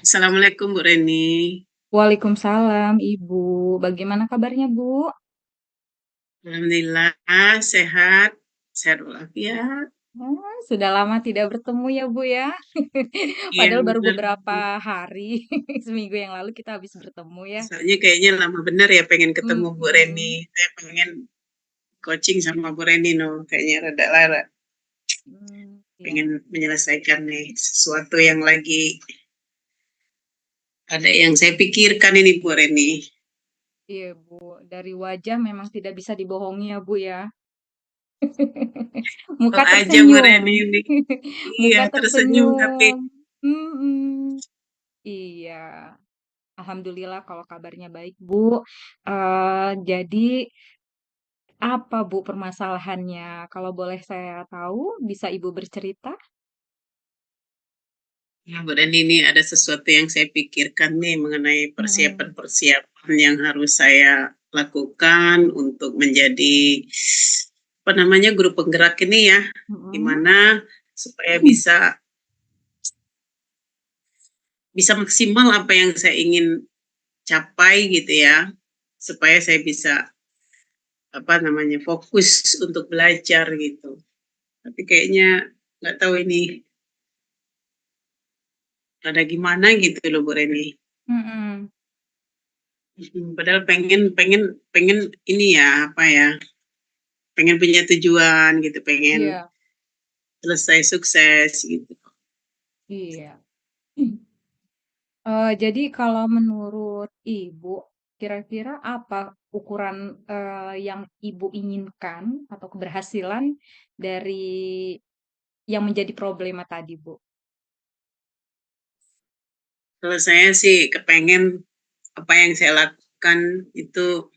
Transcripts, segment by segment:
Assalamualaikum Bu Reni. Waalaikumsalam Ibu, bagaimana kabarnya Bu? Alhamdulillah sehat, sehat walafiat. Sudah lama tidak bertemu ya Bu ya. Iya Padahal baru bener. beberapa hari, seminggu yang lalu kita habis bertemu ya. Soalnya kayaknya lama bener ya pengen ketemu Bu Reni. Mhm, Saya pengen coaching sama Bu Reni no. Kayaknya rada lara. iya Pengen menyelesaikan nih sesuatu yang lagi ada yang saya pikirkan ini Bu Reni. iya Bu, dari wajah memang tidak bisa dibohongi ya Bu ya. Oh Muka aja Bu Reni tersenyum, ini. Iya muka tersenyum tapi tersenyum, mhm, iya. Alhamdulillah kalau kabarnya baik Bu. Jadi apa Bu permasalahannya? Kalau boleh saya tahu, bisa Ibu bercerita? ya Bu Reni ini ada sesuatu yang saya pikirkan nih mengenai Mhm, persiapan-persiapan yang harus saya lakukan untuk menjadi apa namanya guru penggerak ini ya, mhm. gimana supaya bisa bisa maksimal apa yang saya ingin capai gitu ya, supaya saya bisa apa namanya fokus untuk belajar gitu. Tapi kayaknya nggak tahu ini ada gimana gitu loh Bu Reni. Mhm, Padahal pengen pengen pengen ini ya apa ya, pengen punya tujuan gitu, pengen iya selesai sukses gitu. iya. Jadi kalau menurut Ibu, kira-kira apa ukuran, yang Ibu inginkan atau keberhasilan dari yang menjadi problema tadi, Bu? Kalau saya sih kepengen apa yang saya lakukan itu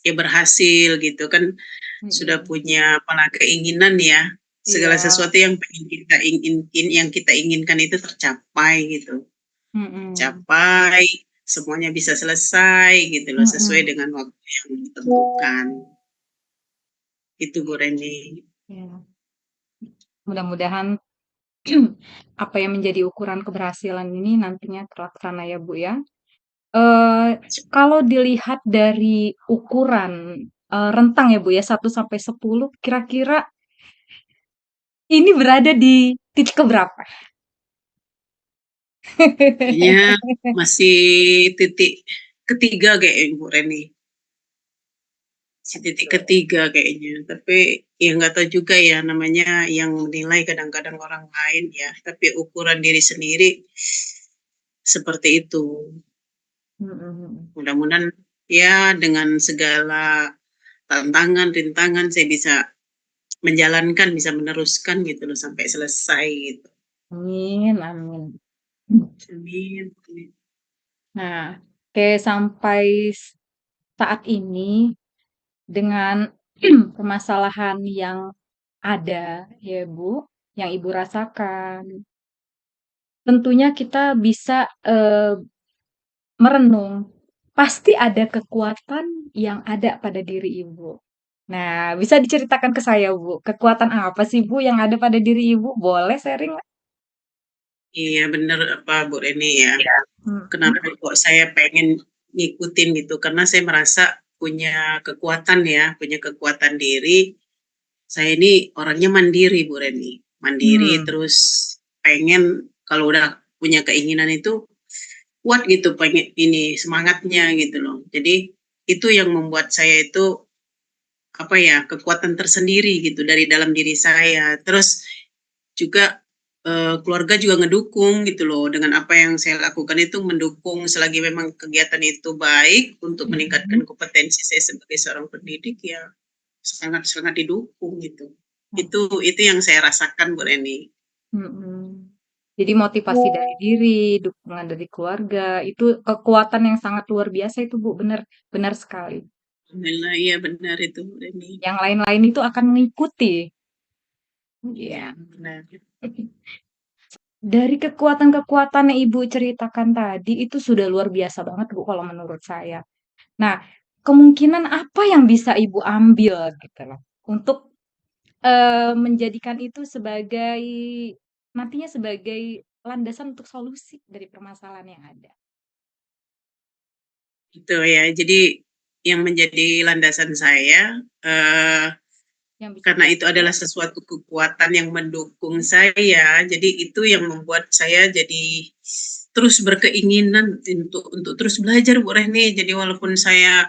ya berhasil gitu kan, sudah Mhm, punya apalah keinginan ya, segala iya, sesuatu yang pengen kita yang kita inginkan itu tercapai gitu. mhm, Tercapai, semuanya bisa selesai gitu loh, sesuai mhm, dengan waktu yang ditentukan. Itu Bu Reni. iya. Mudah-mudahan apa yang menjadi ukuran keberhasilan ini nantinya terlaksana ya, Bu, ya. Kalau dilihat dari ukuran, rentang ya, Bu, ya, 1 sampai 10, kira-kira ini berada di titik ke berapa? Kayaknya masih titik ketiga kayaknya Bu Reni. Si titik Gitu. ketiga kayaknya. Tapi ya nggak tahu juga ya namanya yang menilai kadang-kadang orang lain ya. Tapi ukuran diri sendiri seperti itu. Mhm mhm. Mudah-mudahan ya dengan segala tantangan, rintangan saya bisa menjalankan, bisa meneruskan gitu loh sampai selesai gitu. Amin amin. Amin. Nah, oke sampai saat ini dengan permasalahan yang ada ya, Bu, yang Ibu rasakan, tentunya kita bisa, merenung, pasti ada kekuatan yang ada pada diri Ibu. Nah, bisa diceritakan ke saya, Bu, kekuatan apa sih, Bu, yang ada pada diri Ibu? Boleh sharing nggak? Iya benar apa Bu Reni ya. Iya. Mhm. Kenapa kok saya pengen ngikutin gitu? Karena saya merasa punya kekuatan ya, punya kekuatan diri. Saya ini orangnya mandiri, Bu Reni. Mandiri Mmm, terus pengen kalau udah punya keinginan itu kuat gitu, pengen ini semangatnya gitu loh. Jadi itu yang membuat saya itu apa ya kekuatan tersendiri gitu dari dalam diri saya. Terus juga keluarga juga ngedukung gitu loh dengan apa yang saya lakukan itu mendukung selagi memang kegiatan itu baik untuk meningkatkan mhm. kompetensi saya sebagai seorang pendidik ya sangat sangat didukung gitu. Itu yang saya rasakan Bu Reni. Mhm. Jadi motivasi dari diri, dukungan dari keluarga, itu kekuatan yang sangat luar biasa itu, Bu, benar benar sekali. Alhamdulillah iya benar itu Bu Reni. Yang lain-lain itu akan mengikuti. Iya Iya. benar. Dari kekuatan-kekuatan yang Ibu ceritakan tadi, itu sudah luar biasa banget, Bu, kalau menurut saya. Nah, kemungkinan apa yang bisa Ibu ambil gitu loh, untuk, menjadikan itu sebagai nantinya sebagai landasan untuk solusi dari permasalahan yang ada. Gitu ya. Jadi yang menjadi landasan saya, Yang bisa karena itu ya? adalah sesuatu kekuatan yang mendukung saya, jadi itu yang membuat saya jadi terus berkeinginan untuk terus belajar, Bu Reni. Jadi walaupun saya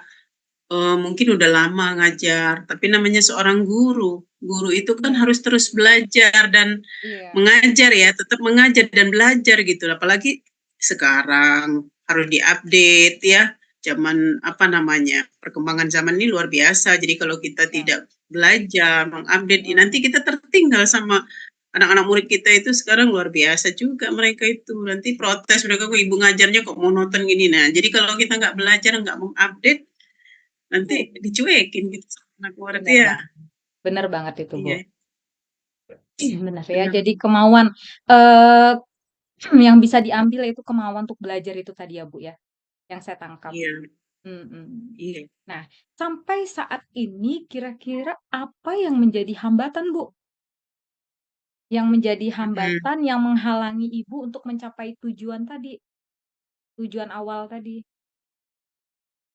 mungkin udah lama ngajar, tapi namanya seorang guru. Guru itu kan Iya. harus terus belajar dan Iya. mengajar ya, tetap mengajar dan belajar gitu. Apalagi sekarang harus diupdate ya. Zaman apa namanya? Perkembangan zaman ini luar biasa. Jadi kalau kita Iya. tidak belajar, mengupdate, nanti Mhm. kita tertinggal sama anak-anak murid kita itu sekarang luar biasa juga mereka itu. Nanti protes mereka kok ibu ngajarnya kok monoton gini. Nah, jadi kalau kita nggak belajar, nggak mengupdate, nanti dicuekin gitu sama anak murid Bener ya. banget. Bener banget itu, Bu. Iya, Bener ya. benar. Jadi kemauan, eee, yang bisa diambil itu kemauan untuk belajar itu tadi ya, Bu, ya, yang saya tangkap. Iya, Mhm. iya. Nah, sampai saat ini kira-kira apa yang menjadi hambatan, Bu? Yang menjadi Mhm. hambatan yang menghalangi Ibu untuk mencapai tujuan tadi, tujuan awal tadi?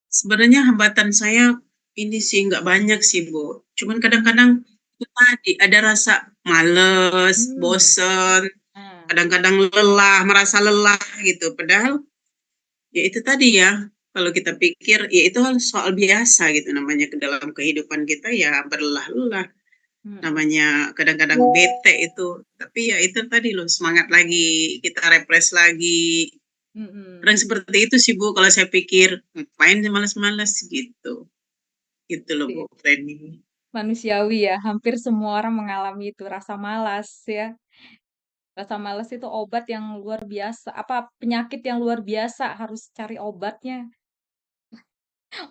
Sebenarnya hambatan saya ini sih nggak banyak sih, Bu. Cuman kadang-kadang itu tadi ada rasa males, Mmm. bosen, Nah. kadang-kadang lelah, merasa lelah gitu. Padahal ya itu tadi ya, kalau kita pikir ya itu hal soal biasa gitu namanya ke dalam kehidupan kita ya berlelah-lelah. Mhm. Namanya kadang-kadang bete itu, tapi ya itu tadi loh semangat lagi, kita refresh lagi. Mhm. Kadang seperti itu sih Bu, kalau saya pikir, ngapain sih males-males gitu. Gitu loh Bu Iya, Feni. manusiawi ya, hampir semua orang mengalami itu, rasa malas ya. Rasa malas itu obat yang luar biasa, apa, penyakit yang luar biasa, harus cari obatnya.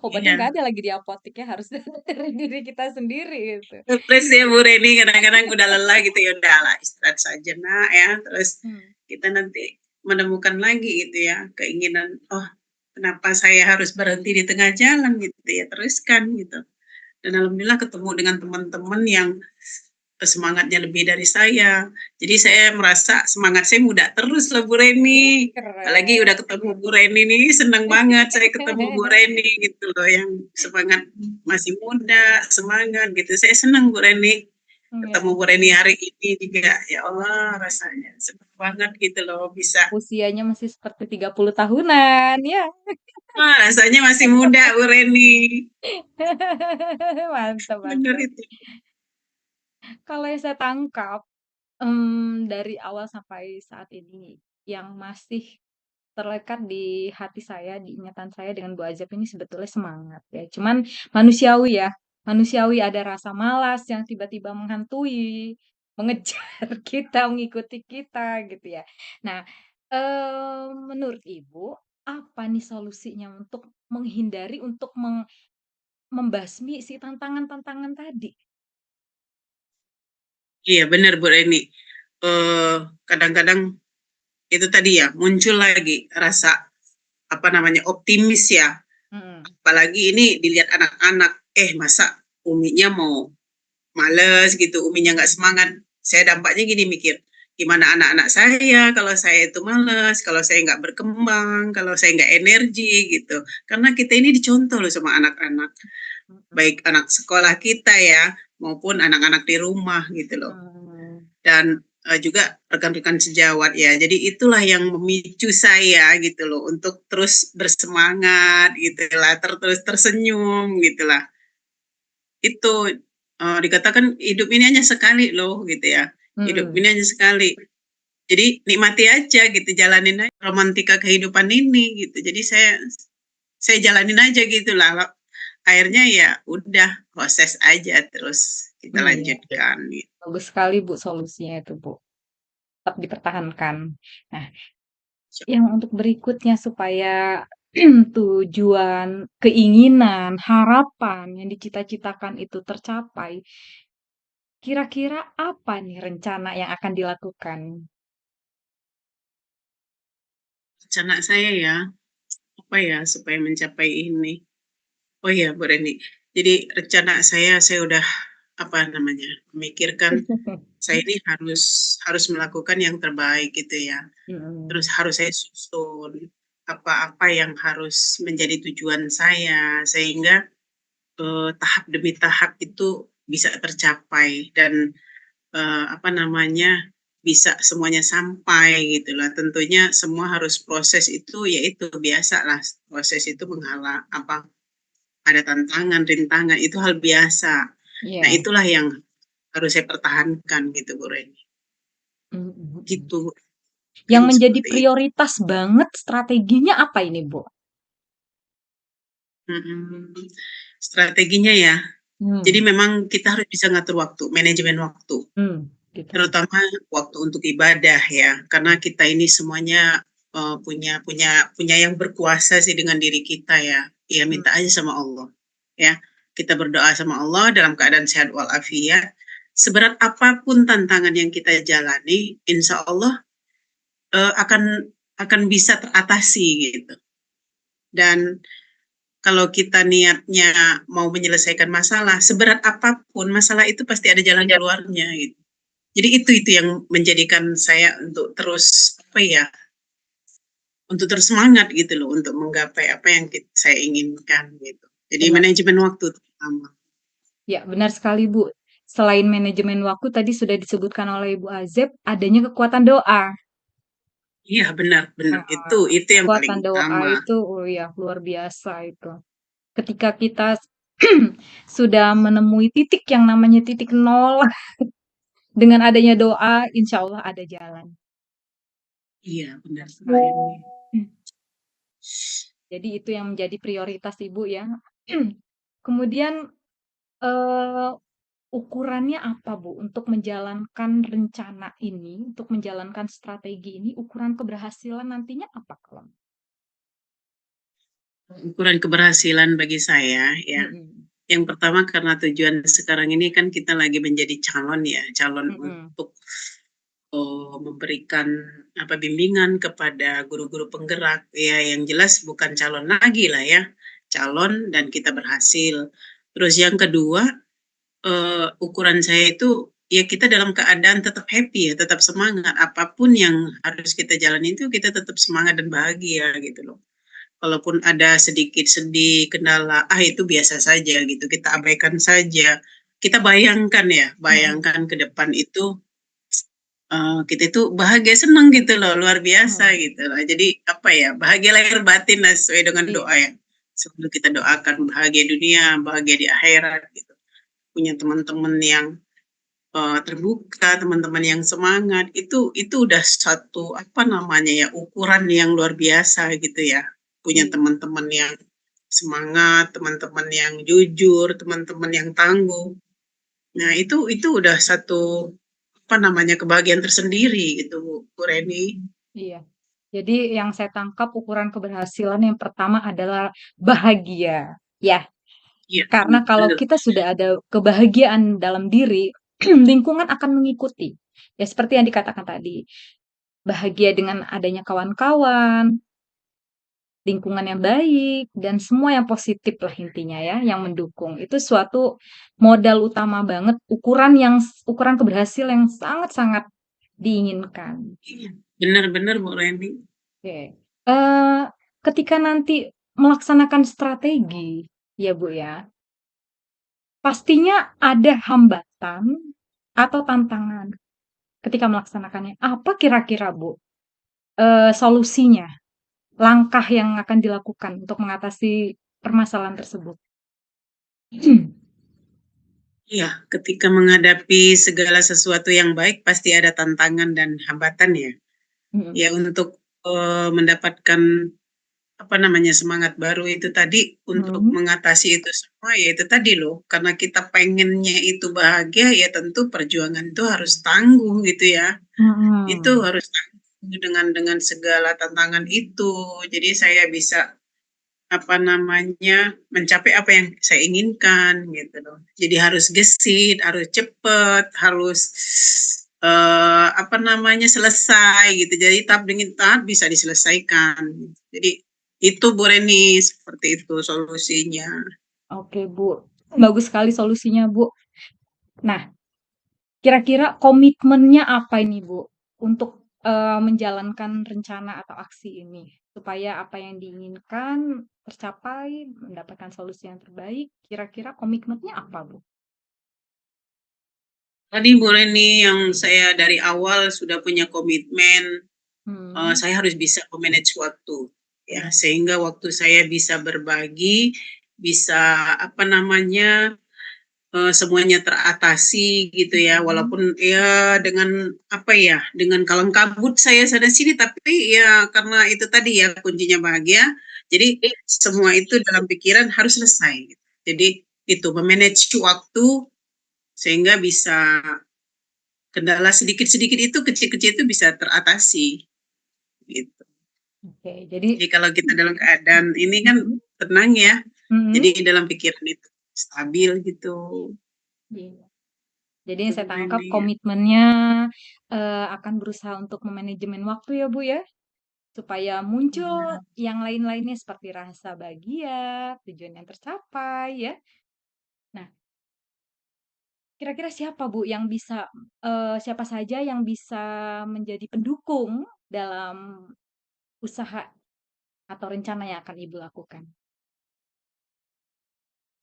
Obatnya nggak Iya, ada lagi di apotek ya, harus dari diri kita sendiri itu. refresh ya Bu Reni, kadang-kadang udah lelah gitu, ya udahlah istirahat saja Nak ya, terus Mmm. kita nanti menemukan lagi gitu ya, keinginan, oh kenapa saya harus berhenti di tengah jalan gitu ya, teruskan gitu. Dan alhamdulillah ketemu dengan teman-teman yang semangatnya lebih dari saya. Jadi saya merasa semangat saya muda terus lah Bu Reni. Apalagi udah Keren. ketemu Bu Reni nih, senang banget saya ketemu Bu Reni gitu loh, yang semangat masih muda, semangat gitu. Saya senang Bu Reni. Ketemu Iya, Bu Reni hari ini juga, ya Allah rasanya senang banget gitu loh bisa. usianya masih seperti 30 tahunan, ya. Wah, rasanya masih muda Bu Reni. Mantap Bener mantap. itu. Kalau yang saya tangkap, dari awal sampai saat ini, yang masih terlekat di hati saya, di ingatan saya dengan Bu Ajab ini sebetulnya semangat ya. Cuman manusiawi ya, manusiawi ada rasa malas yang tiba-tiba menghantui, mengejar kita, mengikuti kita gitu ya. Nah, menurut Ibu, apa nih solusinya untuk menghindari untuk membasmi si tantangan-tantangan tadi? Iya bener Bu Reni. Kadang-kadang itu tadi ya, muncul lagi rasa, apa namanya, optimis ya. Mhm. Apalagi ini dilihat anak-anak, masa Uminya mau males gitu, Uminya nggak semangat. Saya dampaknya gini mikir, gimana anak-anak saya kalau saya itu males, kalau saya nggak berkembang, kalau saya nggak energi gitu. Karena kita ini dicontoh loh sama anak-anak, Mhm. baik anak sekolah kita ya, maupun anak-anak di rumah gitu loh. Mmm. Dan juga rekan-rekan sejawat ya. Jadi itulah yang memicu saya gitu loh untuk terus bersemangat gitulah, terus tersenyum gitulah. Itu dikatakan hidup ini hanya sekali loh gitu ya. Hidup Mhm. ini hanya sekali. Jadi nikmati aja gitu, jalanin aja romantika kehidupan ini gitu. Jadi saya jalanin aja gitulah. Akhirnya ya udah proses aja terus kita Iya, lanjutkan gitu. bagus sekali Bu solusinya itu Bu, tetap dipertahankan. Nah, yang untuk berikutnya supaya tujuan, keinginan, harapan yang dicita-citakan itu tercapai, kira-kira apa nih rencana yang akan dilakukan? Rencana saya ya, apa ya, supaya mencapai ini. Oh iya, Bu Reni. Jadi rencana saya udah apa namanya, memikirkan saya ini harus melakukan yang terbaik gitu ya. Terus Mhm. harus saya susun apa-apa yang harus menjadi tujuan saya sehingga tahap demi tahap itu bisa tercapai dan apa namanya bisa semuanya sampai gitu lah. Tentunya semua harus proses itu yaitu biasa lah proses itu menghalang apa ada tantangan, rintangan itu hal biasa. Nah Iya. itulah yang harus saya pertahankan gitu Bu Reni. Mhm mhm. Gitu Yang kan menjadi seperti itu. prioritas banget strateginya apa ini, Bu? Mm-mm. Strateginya ya. Jadi Hmm. memang kita harus bisa ngatur waktu, manajemen waktu. Gitu. Terutama waktu untuk ibadah ya, karena kita ini semuanya punya punya punya yang berkuasa sih dengan diri kita ya. Ya Mmm, minta aja sama Allah. Ya, kita berdoa sama Allah dalam keadaan sehat walafiat. Seberat apapun tantangan yang kita jalani, insya Allah akan bisa teratasi gitu. Dan kalau kita niatnya mau menyelesaikan masalah, seberat apapun masalah itu pasti ada jalan keluarnya gitu. Jadi itu yang menjadikan saya untuk terus apa ya, untuk terus semangat gitu loh untuk menggapai apa yang saya inginkan gitu. Jadi benar. manajemen waktu terutama. Ya, benar sekali, Bu. Selain manajemen waktu tadi sudah disebutkan oleh Ibu Azeb, adanya kekuatan doa. Iya benar benar Heeh, itu yang paling kekuatan doa utama. itu, oh ya, luar biasa itu. Ketika kita sudah menemui titik yang namanya titik nol, dengan adanya doa, insya Allah ada jalan. Iya benar Benar sekali. sekali. Jadi itu yang menjadi prioritas Ibu ya. Kemudian, eee, ukurannya apa, Bu, untuk menjalankan rencana ini, untuk menjalankan strategi ini, ukuran keberhasilan nantinya apa kalau Ukuran keberhasilan bagi saya ya. mhm, Yang pertama karena tujuan sekarang ini kan kita lagi menjadi calon ya, calon mhm, untuk memberikan apa bimbingan kepada guru-guru penggerak ya yang jelas bukan calon lagi lah ya, calon dan kita berhasil. Terus yang kedua, ukuran saya itu ya kita dalam keadaan tetap happy ya, tetap semangat. Apapun yang harus kita jalani itu kita tetap semangat dan bahagia gitu loh. Walaupun ada sedikit sedih, kendala, itu biasa saja gitu, kita abaikan saja. Kita bayangkan ya, mhm, bayangkan ke depan itu kita itu bahagia, senang gitu loh, luar biasa mhm, gitu loh. Jadi apa ya, bahagia lahir batin lah sesuai dengan iya, doa ya. Sebelum kita doakan bahagia dunia, bahagia di akhirat gitu. Punya teman-teman yang terbuka, teman-teman yang semangat, itu udah satu apa namanya ya, ukuran yang luar biasa gitu ya. Punya iya, teman-teman yang semangat, teman-teman yang jujur, teman-teman yang tangguh. Nah, itu udah satu apa namanya kebahagiaan tersendiri gitu Bu Reni. iya. Jadi yang saya tangkap ukuran keberhasilan yang pertama adalah bahagia, ya. Iya, Karena kalau benar. kita sudah ada kebahagiaan dalam diri, lingkungan akan mengikuti. Ya seperti yang dikatakan tadi, bahagia dengan adanya kawan-kawan, lingkungan yang baik, dan semua yang positif lah intinya ya, yang mendukung. Itu suatu modal utama banget, ukuran keberhasilan yang sangat-sangat diinginkan. Iya, benar-benar Bu Reni. Oke. Eee, ketika nanti melaksanakan strategi, ya Bu ya, pastinya ada hambatan atau tantangan ketika melaksanakannya. Apa kira-kira Bu, solusinya? Langkah yang akan dilakukan untuk mengatasi permasalahan tersebut? Iya, ketika menghadapi segala sesuatu yang baik pasti ada tantangan dan hambatan ya. Mhm, Ya untuk mendapatkan apa namanya semangat baru itu tadi untuk mhm, mengatasi itu semua ya itu tadi loh karena kita pengennya itu bahagia ya tentu perjuangan itu harus tangguh gitu ya itu mhm. harus tangguh dengan segala tantangan itu jadi saya bisa apa namanya mencapai apa yang saya inginkan gitu loh jadi harus gesit harus cepet harus apa namanya selesai gitu jadi tahap demi tahap bisa diselesaikan jadi itu Bu Reni seperti itu solusinya. Oke Bu, bagus sekali solusinya Bu. Nah, kira-kira komitmennya apa ini, Bu, untuk, menjalankan rencana atau aksi ini? Supaya apa yang diinginkan tercapai, mendapatkan solusi yang terbaik, kira-kira komitmennya apa, Bu? Tadi Bu Reni yang saya dari awal sudah punya komitmen, Hmm. saya harus bisa memanage waktu, ya, sehingga waktu saya bisa berbagi, bisa apa namanya, semuanya teratasi gitu ya, Mhm. walaupun ya dengan apa ya, dengan kalang kabut saya sana sini, tapi ya karena itu tadi ya kuncinya bahagia, jadi semua itu dalam pikiran harus selesai. Gitu. Jadi itu memanage waktu sehingga bisa kendala sedikit-sedikit itu kecil-kecil itu bisa teratasi gitu. Oke, jadi Jadi kalau kita dalam keadaan ini kan mhm, tenang ya, mhm, jadi dalam pikiran itu stabil gitu. iya. Jadi yang Itu saya Bu tangkap Reni. komitmennya, akan berusaha untuk memanajemen waktu ya, Bu, ya? Supaya muncul yang lain-lainnya seperti rasa bahagia, tujuan yang tercapai ya. Nah, kira-kira siapa Bu yang bisa siapa saja yang bisa menjadi pendukung dalam usaha atau rencana yang akan Ibu lakukan?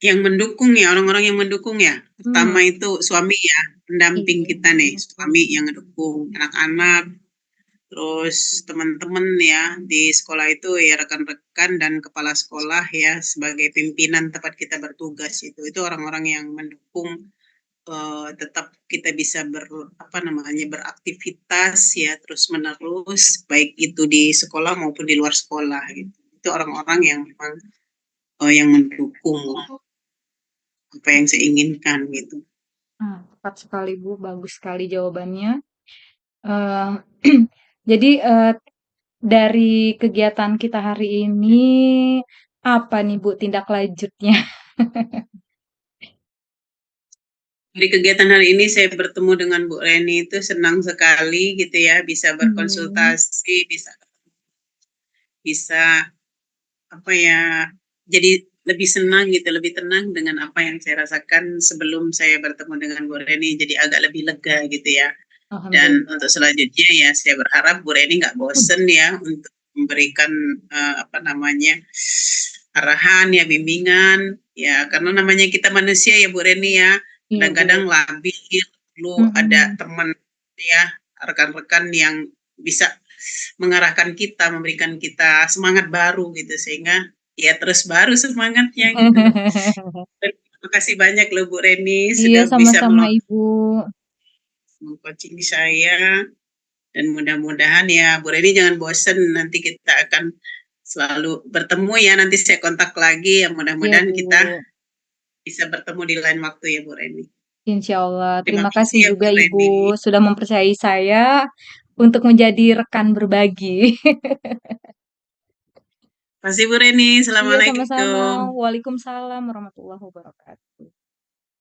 Yang mendukung ya, orang-orang yang mendukung ya. Pertama Hmm, itu suami ya, pendamping iya. kita nih, suami yang ngedukung anak-anak, terus teman-teman ya di sekolah itu ya rekan-rekan dan kepala sekolah ya sebagai pimpinan tempat kita bertugas itu orang-orang yang mendukung tetap kita bisa apa namanya beraktivitas ya terus menerus baik itu di sekolah maupun di luar sekolah gitu. Itu orang-orang yang memang yang mendukung apa yang saya inginkan gitu. Tepat sekali Bu, bagus sekali jawabannya. Eee, jadi, dari kegiatan kita hari ini, apa nih Bu tindak lanjutnya? Di kegiatan hari ini saya bertemu dengan Bu Reni itu senang sekali gitu ya bisa Mhm. berkonsultasi, bisa apa ya jadi lebih senang gitu, lebih tenang dengan apa yang saya rasakan sebelum saya bertemu dengan Bu Reni jadi agak lebih lega gitu ya. Dan Alhamdulillah. untuk selanjutnya ya saya berharap Bu Reni nggak bosen ya untuk memberikan apa namanya arahan ya bimbingan ya karena namanya kita manusia ya Bu Reni ya Iya, kadang-kadang Bu. labil perlu ada Mhm. teman ya rekan-rekan yang bisa mengarahkan kita memberikan kita semangat baru gitu sehingga ya terus baru semangatnya gitu loh. Terima kasih banyak loh Bu Reni Iya, sudah bisa sama-sama, Ibu. mengcoaching saya dan mudah-mudahan ya Bu Reni jangan bosen nanti kita akan selalu bertemu ya nanti saya kontak lagi ya Iya, mudah-mudahan Bu. kita bisa bertemu di lain waktu ya Bu Reni. Insyaallah. Terima Terima kasih kasih ya Bu juga Reni. Ibu sudah mempercayai saya untuk menjadi rekan berbagi. Terima kasih Bu Reni. Iya, sama-sama. Assalamualaikum. Waalaikumsalam warahmatullahi wabarakatuh.